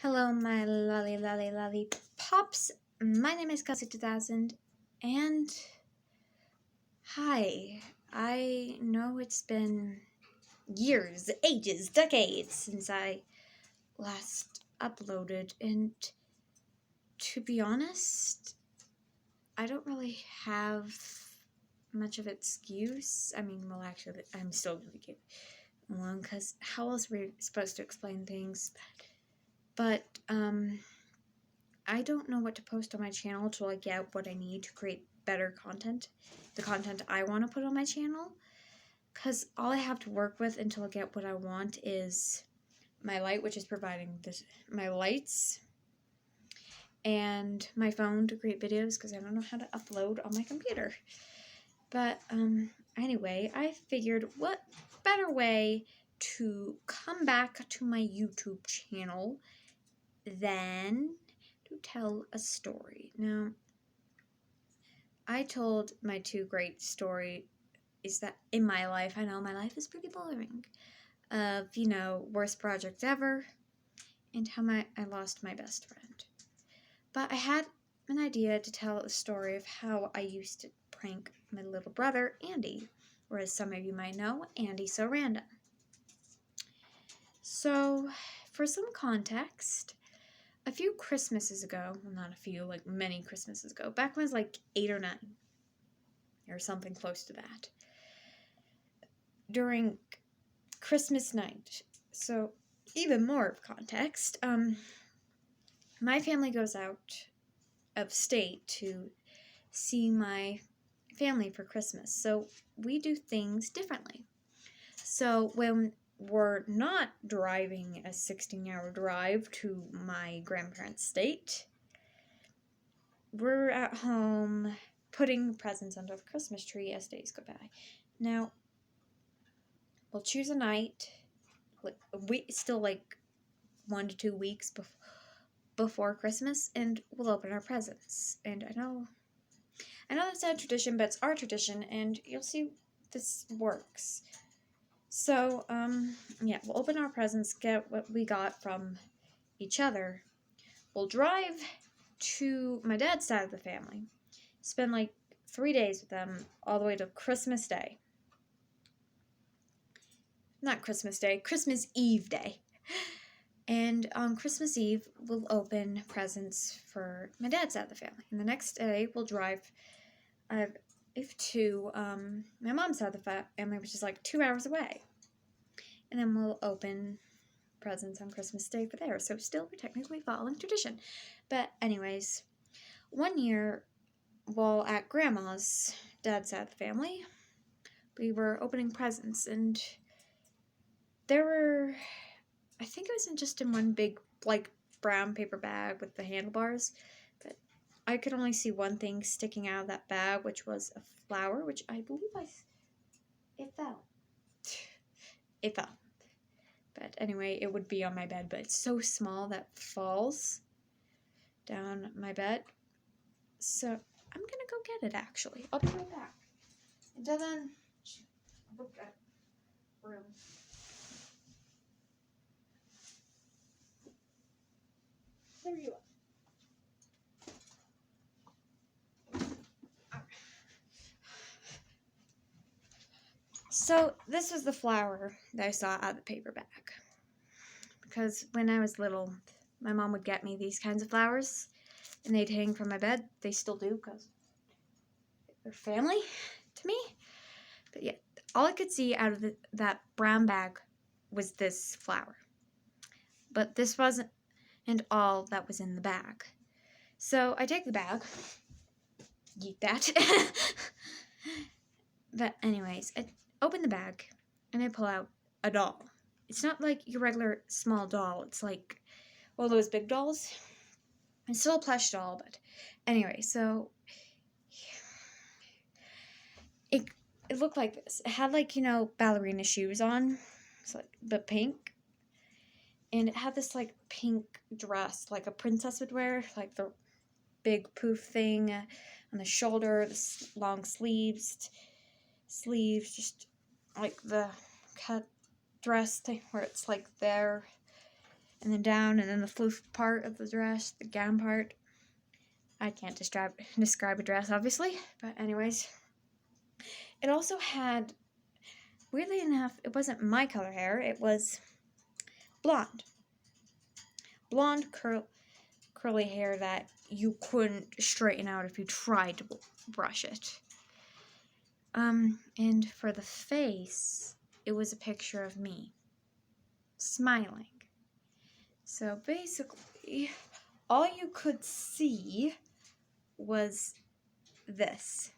Hello, my lolly pops. My name is Kelsey2000, and hi. I know it's been years, ages, decades since I last uploaded, and to be honest, I don't really have much of an excuse. Actually, I'm still gonna give one because how else are we supposed to explain things? But I don't know what to post on my channel till I get what I need to create better content, the content I want to put on my channel, because all I have to work with until I get what I want is my light, which is providing my lights, and my phone to create videos, because I don't know how to upload on my computer. But anyway, I figured what better way to come back to my YouTube channel than to tell a story. Now, I told my two great story is that in my life, I know my life is pretty boring, of, worst project ever, and how I lost my best friend. But I had an idea to tell a story of how I used to prank my little brother, Andy, or as some of you might know, Andy So Random. So, for some context, a few Christmases ago, well, not a few, like many Christmases ago, back when I was like 8 or 9, or something close to that, during Christmas night, so even more of context, my family goes out of state to see my family for Christmas, so we do things differently. So when we're not driving a 16-hour drive to my grandparents' state, we're at home putting presents under the Christmas tree as days go by. Now, we'll choose a night, like 1 to 2 weeks before Christmas, and we'll open our presents. And I know that's not a tradition, but it's our tradition, and you'll see this works. So, we'll open our presents, get what we got from each other. We'll drive to my dad's side of the family, spend like 3 days with them, all the way to Christmas Day. Not Christmas Day, Christmas Eve day. And on Christmas Eve, we'll open presents for my dad's side of the family. And the next day, we'll drive to my mom's side of the family, which is like 2 hours away. And then we'll open presents on Christmas Day for there. So still, we're technically following tradition. But anyways, one year, while at Grandma's dad's side of the family, we were opening presents. And there were, I think it was just in one big, like, brown paper bag with the handlebars, but I could only see one thing sticking out of that bag, which was a flower, which I believe it fell. It fell. But anyway, it would be on my bed, but it's so small that it falls down my bed. So I'm gonna go get it, actually. I'll be right back. Until then, look at room. There you are. So this was the flower that I saw out of the paper bag. Because when I was little, my mom would get me these kinds of flowers, and they'd hang from my bed. They still do, because they're family to me. But yeah, all I could see out of that brown bag was this flower. But this wasn't all that was in the bag. So I take the bag, eat that. But anyways, I open the bag, and I pull out a doll. It's not like your regular small doll. It's like one of those big dolls. It's still a plush doll, but anyway, so it looked like this. It had, like, ballerina shoes on, so, like, but pink. And it had this, like, pink dress, like a princess would wear, like the big poof thing on the shoulder, the long sleeves, just like the cut dress thing where it's like there. and then down, and then the floof part of the dress, the gown part. I can't describe a dress, obviously, but anyways. It also had, weirdly enough, it wasn't my color hair, it was blonde. Blonde curly hair that you couldn't straighten out if you tried to brush it. And for the face, it was a picture of me smiling. So basically, all you could see was this,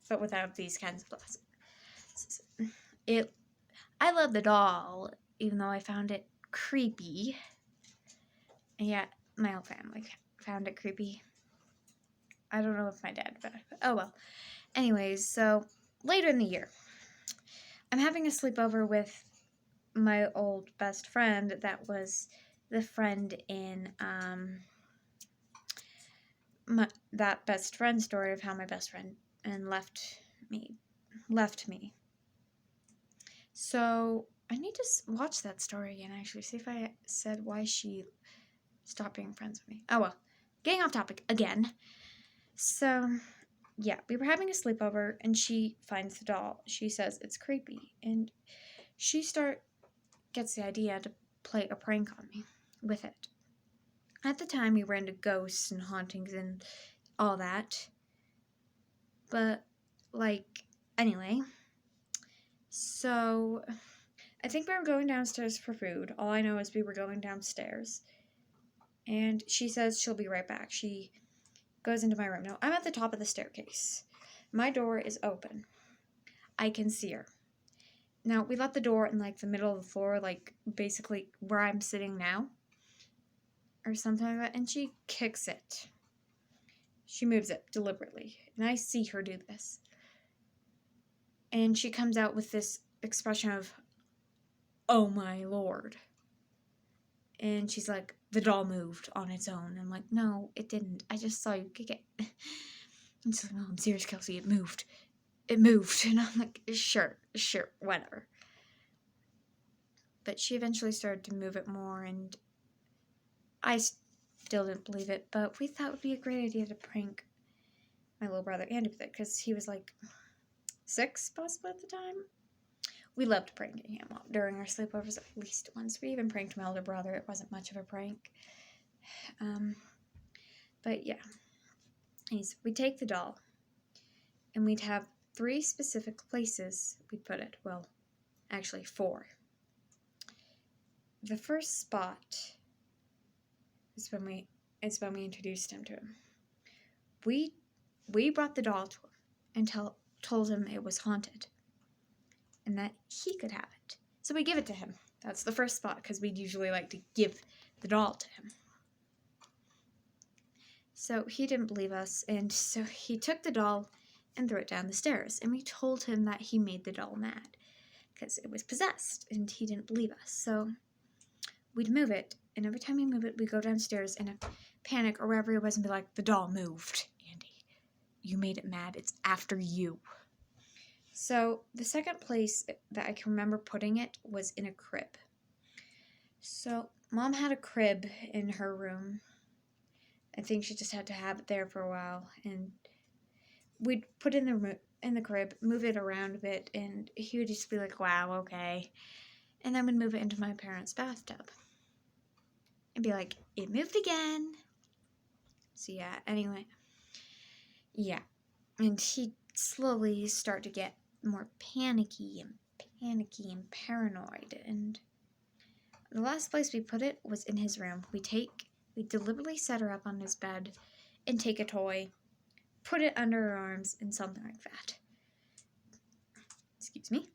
but without these kinds of glasses. I love the doll, even though I found it creepy. And yeah, my whole family found it creepy. I don't know if my dad, but oh well. Anyways, so later in the year, I'm having a sleepover with my old best friend that was the friend in that best friend story of how my best friend left me. So I need to watch that story again, actually, see if I said why she stopped being friends with me. Oh well, getting off topic again. So yeah, we were having a sleepover and she finds the doll. She says it's creepy, and she gets the idea to play a prank on me with it. At the time, we were into ghosts and hauntings and all that. But, anyway. So, I think we were going downstairs for food. All I know is we were going downstairs. And she says she'll be right back. She goes into my room. Now, I'm at the top of the staircase. My door is open. I can see her. Now, we left the door in, the middle of the floor, basically where I'm sitting now. Or something like that. And she kicks it. She moves it deliberately. And I see her do this. And she comes out with this expression of, "Oh my lord." And she's like, "The doll moved on its own." I'm like, "No, it didn't. I just saw you kick it." And she's like, "No, I'm serious, Kelsey. It moved. It moved." And I'm like, sure, whatever. But she eventually started to move it more, and I still didn't believe it. But we thought it would be a great idea to prank my little brother Andy with it, because he was 6, possibly, at the time. We loved pranking him during our sleepovers at least once. We even pranked my older brother. It wasn't much of a prank. But yeah. We'd take the doll, and we'd have 3 specific places we'd put it. Well, actually 4. The first spot is when we introduced him to him. We brought the doll to him and told him it was haunted, and that he could have it. So we give it to him. That's the first spot, because we'd usually like to give the doll to him. So he didn't believe us, and so he took the doll and threw it down the stairs. And we told him that he made the doll mad, because it was possessed, and he didn't believe us. So we'd move it, and every time we move it, we'd go downstairs in a panic or wherever it was and be like, "The doll moved, Andy. You made it mad. It's after you." So the second place that I can remember putting it was in a crib. So Mom had a crib in her room. I think she just had to have it there for a while, and we'd put it in the crib, move it around a bit, and he would just be like, "Wow, okay." And then we'd move it into my parents' bathtub and be like, "It moved again." So yeah, anyway. Yeah. And he'd slowly start to get more panicky and paranoid. And the last place we put it was in his room. We deliberately set her up on his bed and take a toy, put it under her arms, and something like that. Excuse me.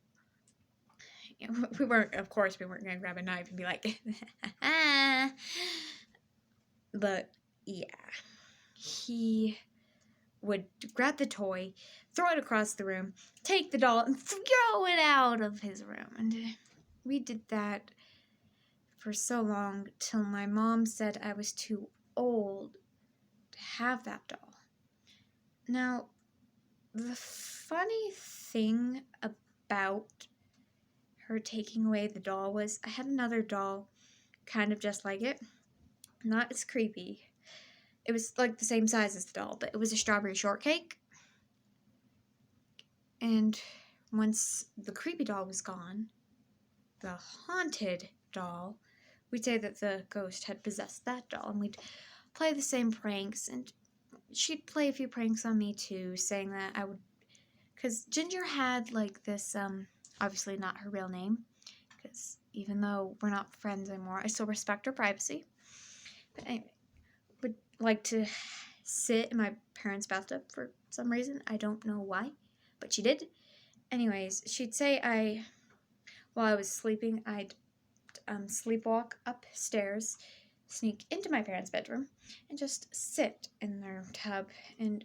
We weren't going to grab a knife and be like, but yeah, he would grab the toy, throw it across the room, take the doll, and throw it out of his room. And we did that for so long till my mom said I was too old to have that doll. Now, the funny thing about her taking away the doll was, I had another doll kind of just like it. Not as creepy. It was like the same size as the doll, but it was a strawberry shortcake. And once the creepy doll was gone, the haunted doll, we'd say that the ghost had possessed that doll, and we'd play the same pranks, and she'd play a few pranks on me too, saying that I would, because Ginger had like this, obviously not her real name, because even though we're not friends anymore, I still respect her privacy. But anyway, would like to sit in my parents' bathtub for some reason. I don't know why, but she did. Anyways, she'd say while I was sleeping, I'd sleepwalk upstairs, sneak into my parents' bedroom, and just sit in their tub. And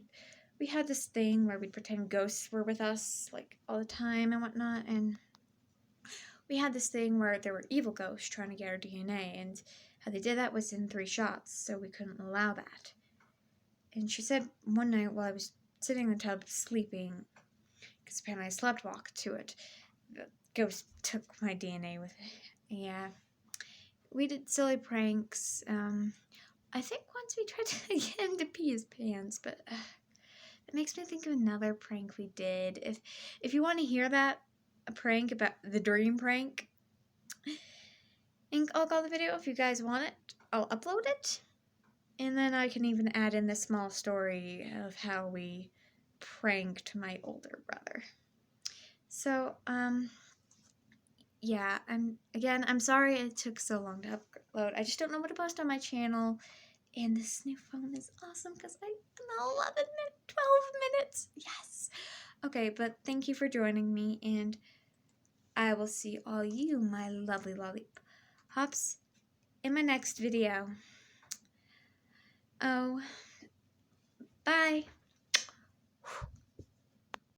we had this thing where we'd pretend ghosts were with us, like, all the time and whatnot, and we had this thing where there were evil ghosts trying to get our DNA, and how they did that was in 3 shots, so we couldn't allow that. And she said one night while I was sitting in the tub sleeping, because apparently I slept walked to it, the ghost took my DNA with it. Yeah. We did silly pranks. I think once we tried to get him to pee his pants, but it makes me think of another prank we did. If you want to hear that, a prank about the dream prank, I'll call the video if you guys want it. I'll upload it. And then I can even add in the small story of how we pranked my older brother. So, yeah, I'm sorry it took so long to upload. I just don't know what to post on my channel. And this new phone is awesome because I'm 12 minutes. Yes. Okay, but thank you for joining me, and I will see all you, my lovely lollipops, in my next video. Oh, bye.